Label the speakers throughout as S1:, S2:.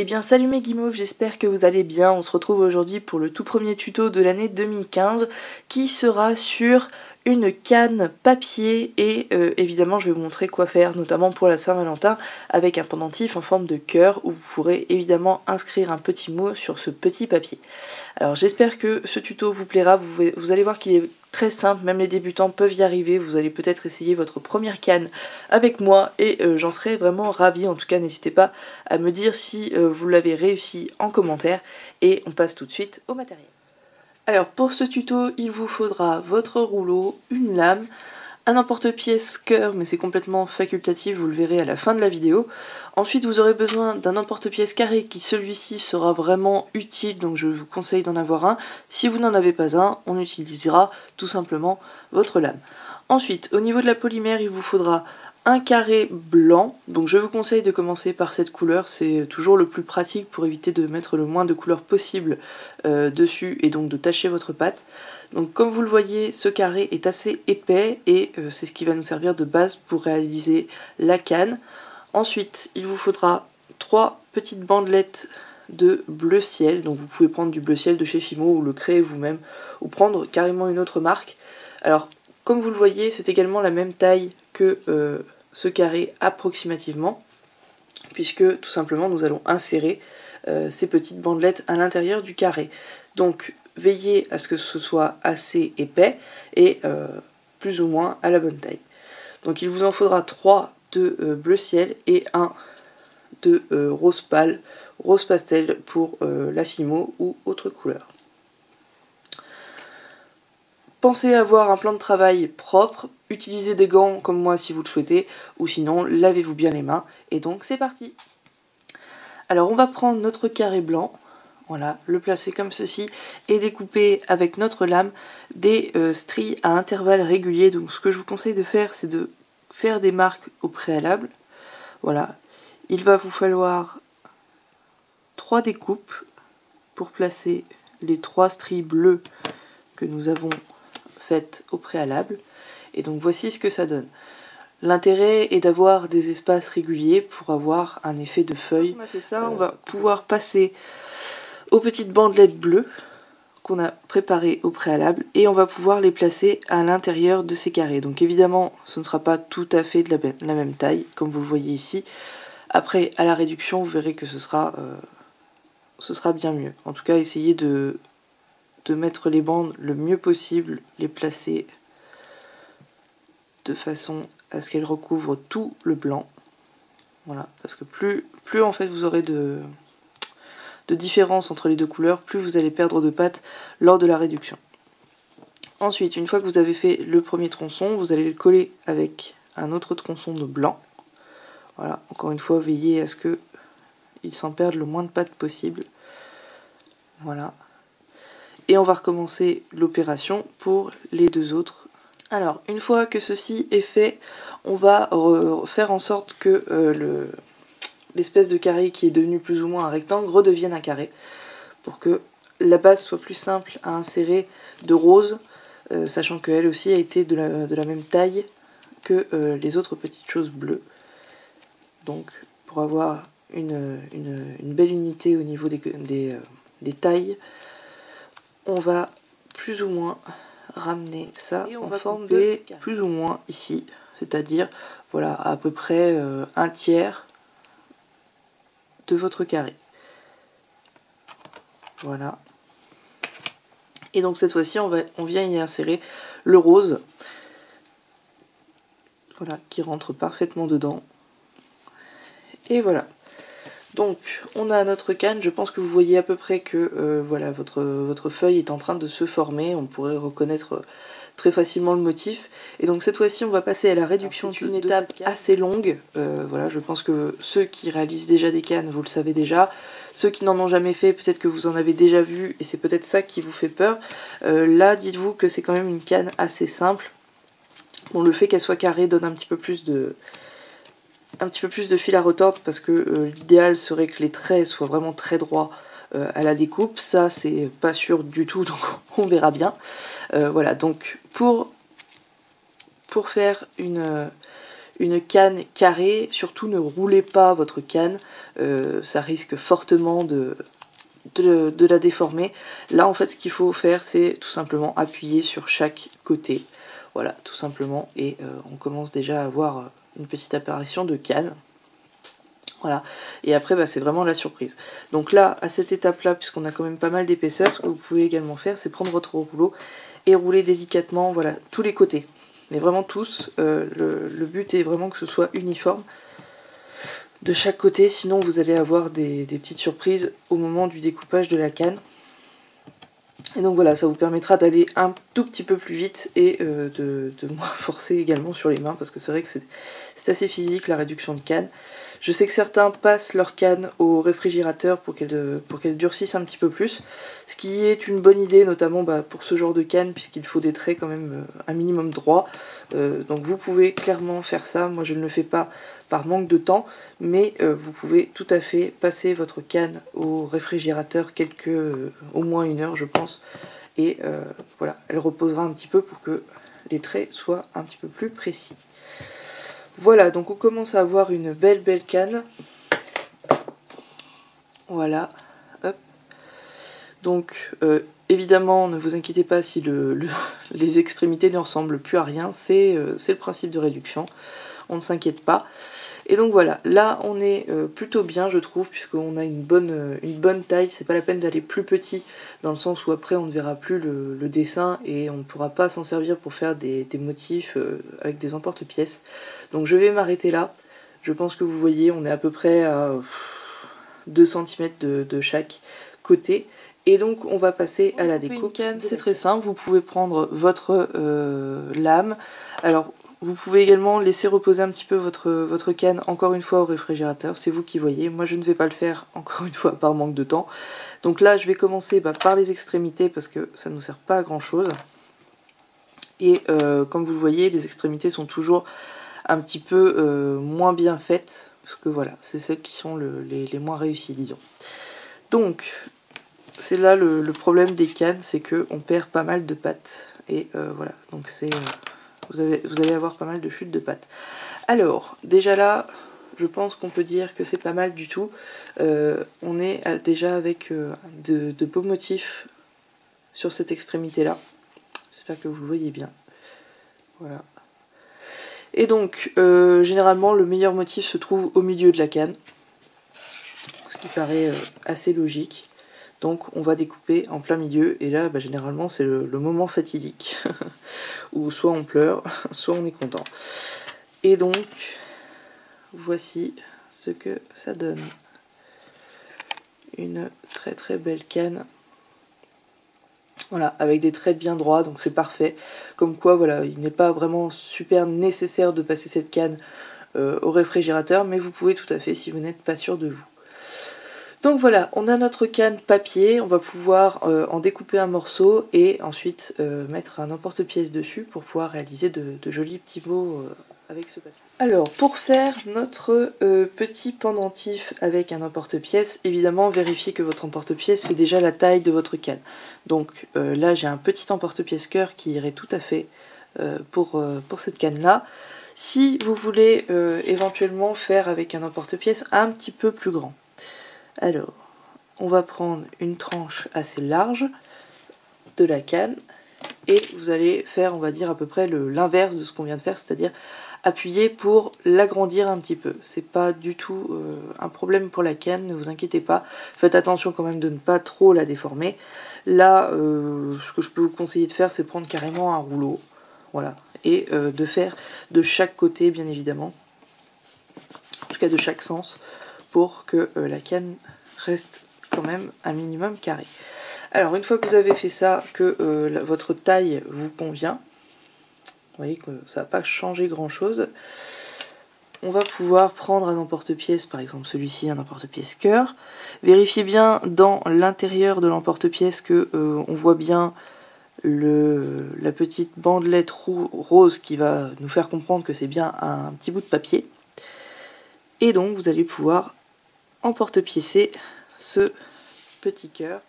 S1: Eh bien salut mes guimauves, j'espère que vous allez bien. On se retrouve aujourd'hui pour le tout premier tuto de l'année 2015 qui sera sur une canne papier et évidemment je vais vous montrer quoi faire, notamment pour la Saint-Valentin avec un pendentif en forme de cœur où vous pourrez évidemment inscrire un petit mot sur ce petit papier. Alors j'espère que ce tuto vous plaira, vous allez voir qu'il est très simple, même les débutants peuvent y arriver. Vous allez peut-être essayer votre première canne avec moi et j'en serai vraiment ravie. En tout cas n'hésitez pas à me dire si vous l'avez réussi en commentaire et on passe tout de suite au matériel. Alors pour ce tuto il vous faudra votre rouleau, une lame, un emporte-pièce cœur, mais c'est complètement facultatif, vous le verrez à la fin de la vidéo. Ensuite vous aurez besoin d'un emporte-pièce carré qui celui-ci sera vraiment utile, donc je vous conseille d'en avoir un. Si vous n'en avez pas un, on utilisera tout simplement votre lame. Ensuite au niveau de la polymère il vous faudra un carré blanc, donc je vous conseille de commencer par cette couleur, c'est toujours le plus pratique pour éviter de mettre le moins de couleurs possible dessus et donc de tacher votre pâte. Donc comme vous le voyez, ce carré est assez épais et c'est ce qui va nous servir de base pour réaliser la canne. Ensuite, il vous faudra 3 petites bandelettes de bleu ciel, donc vous pouvez prendre du bleu ciel de chez Fimo ou le créer vous-même, ou prendre carrément une autre marque. Alors, comme vous le voyez, c'est également la même taille que ce carré approximativement, puisque tout simplement nous allons insérer ces petites bandelettes à l'intérieur du carré. Donc veillez à ce que ce soit assez épais et plus ou moins à la bonne taille. Donc il vous en faudra 3 de bleu ciel et 1 de rose pâle, rose pastel pour la Fimo ou autre couleur. Pensez à avoir un plan de travail propre, utilisez des gants comme moi si vous le souhaitez, ou sinon lavez-vous bien les mains, et donc c'est parti. Alors on va prendre notre carré blanc, voilà, le placer comme ceci, et découper avec notre lame des stries à intervalles réguliers. Donc ce que je vous conseille de faire, c'est de faire des marques au préalable. Voilà, il va vous falloir 3 découpes pour placer les 3 stries bleues que nous avons faites au préalable. Et donc voici ce que ça donne. L'intérêt est d'avoir des espaces réguliers pour avoir un effet de feuille. On a fait ça, on va pouvoir passer aux petites bandelettes bleues qu'on a préparées au préalable et on va pouvoir les placer à l'intérieur de ces carrés. Donc évidemment ce ne sera pas tout à fait de la même taille comme vous le voyez ici. Après à la réduction vous verrez que ce sera bien mieux. En tout cas essayez de mettre les bandes le mieux possible, les placer de façon à ce qu'elles recouvrent tout le blanc. Voilà, parce que plus en fait vous aurez de différence entre les deux couleurs, plus vous allez perdre de pâte lors de la réduction. Ensuite, une fois que vous avez fait le premier tronçon, vous allez le coller avec un autre tronçon de blanc. Voilà, encore une fois, veillez à ce que il s'en perde le moins de pâte possible. Voilà. Et on va recommencer l'opération pour les deux autres. Alors, une fois que ceci est fait, on va faire en sorte que l'espèce de carré qui est devenu plus ou moins un rectangle redevienne un carré, pour que la base soit plus simple à insérer de rose, sachant qu'elle aussi a été de la même taille que les autres petites choses bleues. Donc, pour avoir une belle unité au niveau des tailles, on va plus ou moins ramener ça et on va forme de plus ou moins ici, c'est-à-dire voilà à peu près un tiers de votre carré. Voilà. Et donc cette fois-ci on vient y insérer le rose, voilà, qui rentre parfaitement dedans. Et voilà. Donc on a notre canne, je pense que vous voyez à peu près que voilà, votre feuille est en train de se former, on pourrait reconnaître très facilement le motif. Et donc cette fois-ci on va passer à la réduction. C'est une étape assez longue, voilà, je pense que ceux qui réalisent déjà des cannes, vous le savez déjà. Ceux qui n'en ont jamais fait, peut-être que vous en avez déjà vu et c'est peut-être ça qui vous fait peur. Là dites-vous que c'est quand même une canne assez simple. Bon, le fait qu'elle soit carrée donne un petit peu plus de fil à retordre parce que l'idéal serait que les traits soient vraiment très droits à la découpe. Ça c'est pas sûr du tout, donc on verra bien. Voilà, donc pour faire une une canne carrée, surtout ne roulez pas votre canne, ça risque fortement de la déformer. Là en fait ce qu'il faut faire c'est tout simplement appuyer sur chaque côté, voilà tout simplement, et on commence déjà à avoir une petite apparition de canne. Voilà, et après bah, c'est vraiment la surprise. Donc là, à cette étape-là, puisqu'on a quand même pas mal d'épaisseur, ce que vous pouvez également faire, c'est prendre votre rouleau et rouler délicatement, voilà, tous les côtés. Mais vraiment tous, le but est vraiment que ce soit uniforme de chaque côté, sinon vous allez avoir des petites surprises au moment du découpage de la canne. Et donc voilà, ça vous permettra d'aller un tout petit peu plus vite et de moins forcer également sur les mains, parce que c'est vrai que c'est assez physique la réduction de canne. Je sais que certains passent leur canne au réfrigérateur pour qu'elle durcisse un petit peu plus, ce qui est une bonne idée, notamment bah, pour ce genre de canne, puisqu'il faut des traits quand même un minimum droits. Donc vous pouvez clairement faire ça, moi je ne le fais pas par manque de temps, mais vous pouvez tout à fait passer votre canne au réfrigérateur au moins 1 heure je pense, et voilà, elle reposera un petit peu pour que les traits soient un petit peu plus précis. Voilà, donc on commence à avoir une belle canne. Voilà, hop. Donc évidemment, ne vous inquiétez pas si les extrémités ne ressemblent plus à rien, c'est le principe de réduction, on ne s'inquiète pas. Et donc voilà, là on est plutôt bien je trouve, puisqu'on a une bonne taille, c'est pas la peine d'aller plus petit, dans le sens où après on ne verra plus le dessin et on ne pourra pas s'en servir pour faire des motifs avec des emporte-pièces. Donc je vais m'arrêter là, je pense que vous voyez, on est à peu près à 2 cm de chaque côté. Et donc on va passer à la découpe. C'est très simple, vous pouvez prendre votre lame. Alors vous pouvez également laisser reposer un petit peu votre canne encore une fois au réfrigérateur, c'est vous qui voyez. Moi je ne vais pas le faire encore une fois par manque de temps. Donc là je vais commencer par les extrémités parce que ça ne nous sert pas à grand chose. Et comme vous le voyez, les extrémités sont toujours un petit peu moins bien faites, parce que voilà, c'est celles qui sont les moins réussies, disons. Donc c'est là le problème des cannes, c'est qu'on perd pas mal de pattes. Et voilà, donc c'est... vous allez avoir pas mal de chutes de pattes. Alors, déjà là, je pense qu'on peut dire que c'est pas mal du tout. On est déjà avec de beaux motifs sur cette extrémité-là. J'espère que vous le voyez bien. Voilà. Et donc, généralement, le meilleur motif se trouve au milieu de la canne. Ce qui paraît assez logique. Donc on va découper en plein milieu, et là bah, généralement c'est le moment fatidique, où soit on pleure, soit on est content. Et donc, voici ce que ça donne. Une très belle canne. Voilà, avec des traits bien droits, donc c'est parfait. Comme quoi, voilà, il n'est pas vraiment super nécessaire de passer cette canne au réfrigérateur, mais vous pouvez tout à fait si vous n'êtes pas sûr de vous. Donc voilà, on a notre canne papier, on va pouvoir en découper un morceau et ensuite mettre un emporte-pièce dessus pour pouvoir réaliser de jolis petits mots avec ce papier. Alors, pour faire notre petit pendentif avec un emporte-pièce, évidemment, vérifiez que votre emporte-pièce fait déjà la taille de votre canne. Donc là, j'ai un petit emporte-pièce cœur qui irait tout à fait pour cette canne-là. Si vous voulez éventuellement faire avec un emporte-pièce un petit peu plus grand, alors, on va prendre une tranche assez large de la canne et vous allez faire, on va dire, à peu près l'inverse de ce qu'on vient de faire, c'est-à-dire appuyer pour l'agrandir un petit peu. C'est pas du tout un problème pour la canne, ne vous inquiétez pas. Faites attention quand même de ne pas trop la déformer. Là, ce que je peux vous conseiller de faire, c'est prendre carrément un rouleau, voilà, et de faire de chaque côté, bien évidemment, en tout cas de chaque sens, pour que la canne reste quand même un minimum carré. Alors une fois que vous avez fait ça, que votre taille vous convient, vous voyez que ça n'a pas changé grand chose, on va pouvoir prendre un emporte-pièce, par exemple celui-ci, un emporte-pièce cœur. Vérifiez bien dans l'intérieur de l'emporte-pièce que on voit bien la petite bandelette rose qui va nous faire comprendre que c'est bien un petit bout de papier. Et donc vous allez pouvoir emporte-piécer ce petit cœur.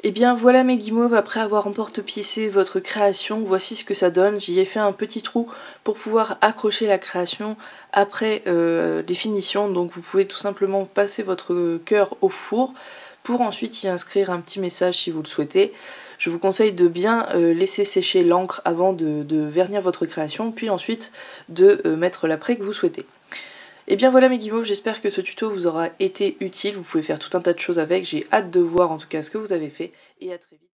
S1: Et bien voilà mes guimauves, après avoir emporte-piécé votre création, voici ce que ça donne. J'y ai fait un petit trou pour pouvoir accrocher la création après les finitions, donc vous pouvez tout simplement passer votre cœur au four pour ensuite y inscrire un petit message si vous le souhaitez. Je vous conseille de bien laisser sécher l'encre avant de vernir votre création, puis ensuite de mettre l'après que vous souhaitez. Et bien voilà mes guimauves, j'espère que ce tuto vous aura été utile, vous pouvez faire tout un tas de choses avec, j'ai hâte de voir en tout cas ce que vous avez fait, et à très vite.